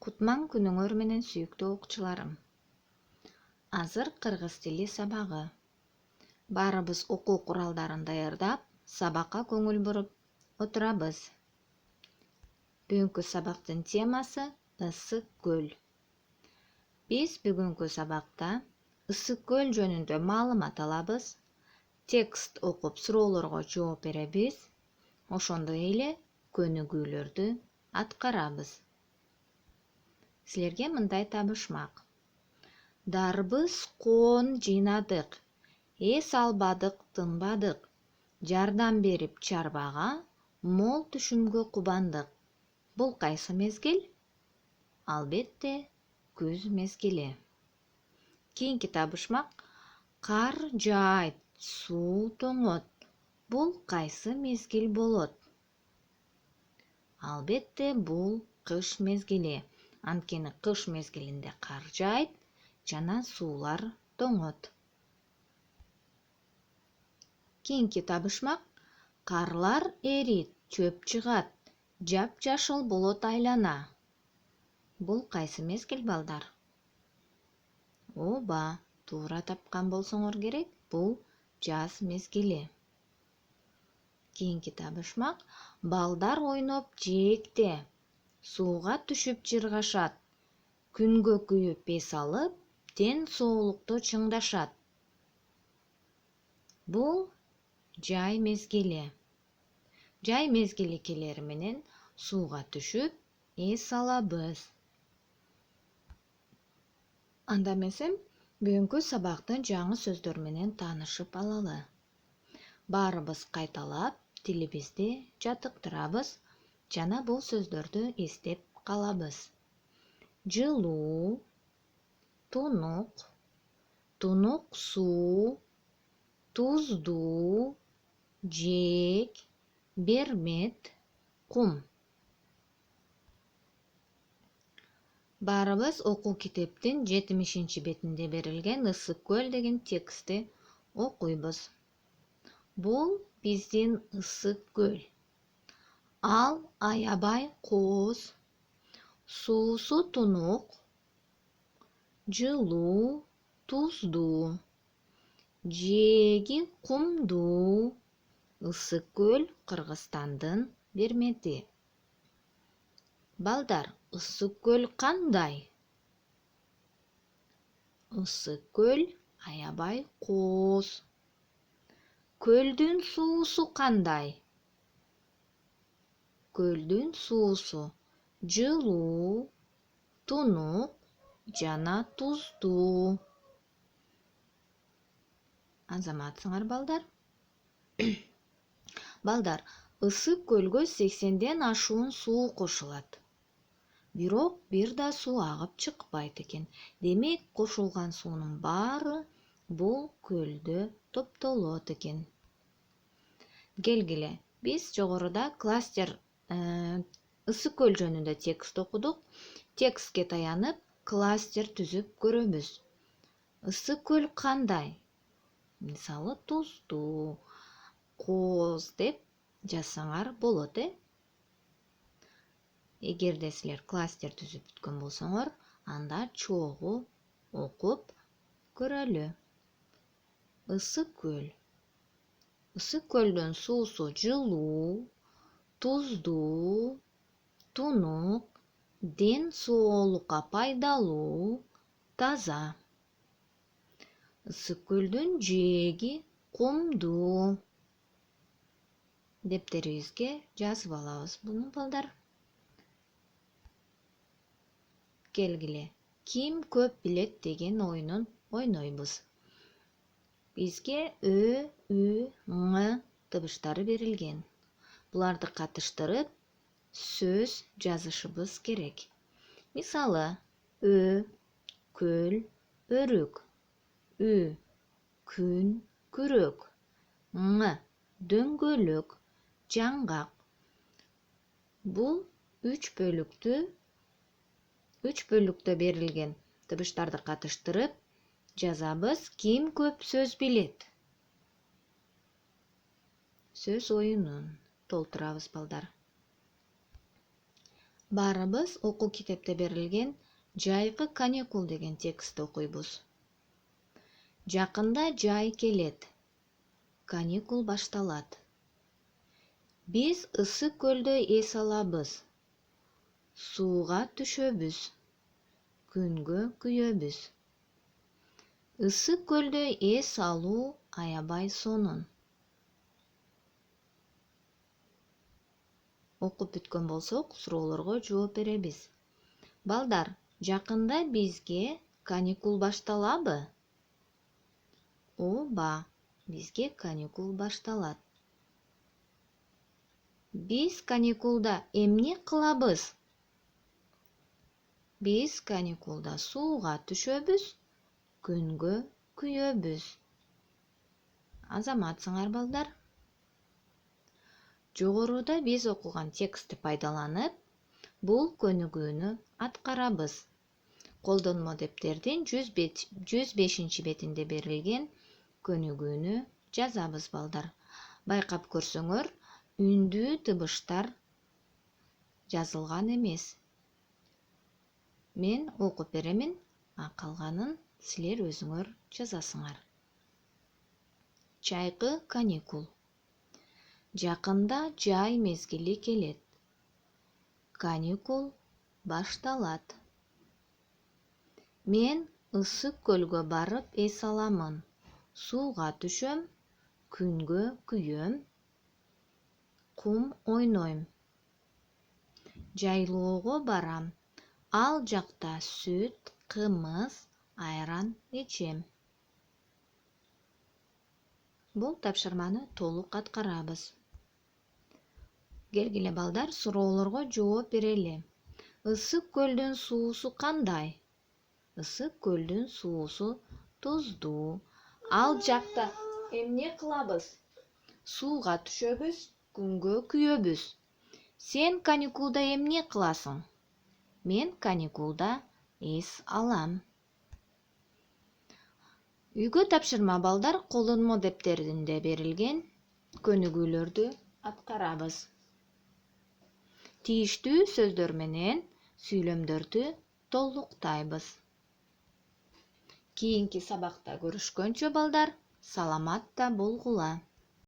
Кутман күнүңөр менен сүйүктүү окуучуларым. Азыр кыргыз тили сабагы. Баарыбыз окуу куралдарын даярдап, сабакка көңүл буруп отурабыз. Бүгүнкү сабактын темасы ысык көл. Биз бүгүнкү сабакта ысык көл жөнүндө маалымат алабыз, текст окуп суроолорго жооп беребиз, ошондой эле көнүгүүлөрдү аткарабыз. Силерге мындай табышмак. Дарбыз коон жыйнадык, эс албадык, тынбадык, жардам берип чарбага, мол түшүмгө кубандык. Бул кайсы мезгил? Албетте, күз мезгили. Кийинки табышмак. Кар жаайт, суу тоңот. Бул кайсы мезгил болот? Албетте, бул кыш мезгили. Анткени кыш мезгилинде кар жаайт жана суулар тоңот. Кийинки табышмак. Карлар эрийт, чөп чыгат, жапжашыл болот айлана. Бул кайсы мезгил, балдар? Ооба, туура тапкан болсоңор керек, бул жаз мезгили. Кийинки табышмак. Балдар ойноп жээкте, сууга түшүп жыргашат, күнгө күйүп эс алып, тен соолукта чыңдашат. Бул жай мезгили. Жай мезгили келери менен сууга түшүп эс алабыз. Анда эмесе, бүгүнкү сабактын жаңы сөздөр менен таанышып алалы. Баарыбыз кайталап, тилибизди жатыктырабыз жана бул сөздөрдү эстеп калабыз. Жылуу, тунук, тунук суу, туздуу, жээк, бермет, кум. Баарыбыз окуу китептин 70-бетинде берилген ысык көл деген текстти окуйбуз. Бул биздин ысык көл. Ал аябай кооз, суусу тунук, жылуу, туздуу, жээги кумдуу. Ысык көл Кыргызстандын бермети. Балдар, ысык көл кандай? Ысык көл аябай кооз. Көлдүн суусу кандай? Көлдүн суусу жылуу, тунук жана туздуу. Азаматсыңар, балдар? Балдар, ысык көлгө 80ден ашуун суу кошулат. Бирок бир да суу агып чыкпайт экен. Демек, кошулган суунун баары бул көлдө топтолот экен. Келгиле, биз жогоруда кластер ысык көл жөнүндө текст окудук. Текстке таянып, кластер түзүп көрөбүз. Ысык көл кандай? Мисалы, туздуу, кооз деп жазсаңар болот, Эгерде силер кластер түзүп бүткөн болсоңор, анда чогуу окуп көрөлү. Ысык көл. Ысык көлдүн суусу жылуу, туздуу, тунук, ден соолукка пайдалуу, таза. Ысык көлдүн жээги кумдуу. Дептерибизге жазып алабыз буну, балдар. Келгиле, ким көп билет деген оюнун ойнойбуз. Бизге Ö, Ü, Ң табыштары берилген. Буларды катыштырып, сөз жазышыбыз керек. Мисалы, Ö, көл, өрүк, Ü, күн, күрөк, Ң, дөңгөлөк, жаңгак. Бул 3 бөлүктө берилген табыштарды катыштырып жазабыз. Ким көп сөз билет? Сөз оюнун толтурабыз, балдар. Баарыбыз окуу китепте берилген «Жайкы каникул» деген текстти окуйбуз. Жакында жай келет. Каникул башталат. Биз ысык көлдө эс алабыз. Сууга түшөбүз. Күнгө күйөбүз. Ысык көлдө эс алуу аябай сонун. Окуп бүткөн болсок, суроолорго жооп беребиз. Балдар, жакында бизге каникул башталабы? Ооба, бизге каникул башталат. Биз каникулда эмне кылабыз? Биз каникулда сууга түшөбүз, күнгө күйөбүз. Азаматсыңар, балдар. Жогоруда биз окуган текстти пайдаланып, бул көнүгүүнү аткарабыз. Колдонмо дептердин 105 бетинде берилген көнүгүүнү жазабыз, балдар. Байкап көрсөңөр, үндүү тыбыштар жазылган эмес. Мен окуп беремин, калганын силер өзүңөр жазасыңар. Жайкы каникул. Жакында жай мезгили келет. Каникул башталат. Мен ысык көлгө барып эс аламын. Сууга түшөм, күнгө күйөм, кум ойнойм. Жайлоого барам. Ал жакта сүт, кымыз, айран ичем. Бул тапшырманы толук аткарабыз. Келгиле, балдар, суроолорго жооп берели. Ысык көлдүн суусу кандай? Ысык көлдүн суусу туздуу. Ал жакта эмне кылабыз? Сууга түшөбүз, күнгө күйөбүз. Сен каникулда эмне кыласың? Мен каникулда эс алам. Үйгө тапшырма, балдар, колдонмо дептеринде берилген көнүгүүлөрдү аткарабыз. Тийиштүү сөздөр менен сүйлөмдөрдү толуктайбыз. Кийинки сабакта көрүшкөнчө, балдар, саламатта болгула.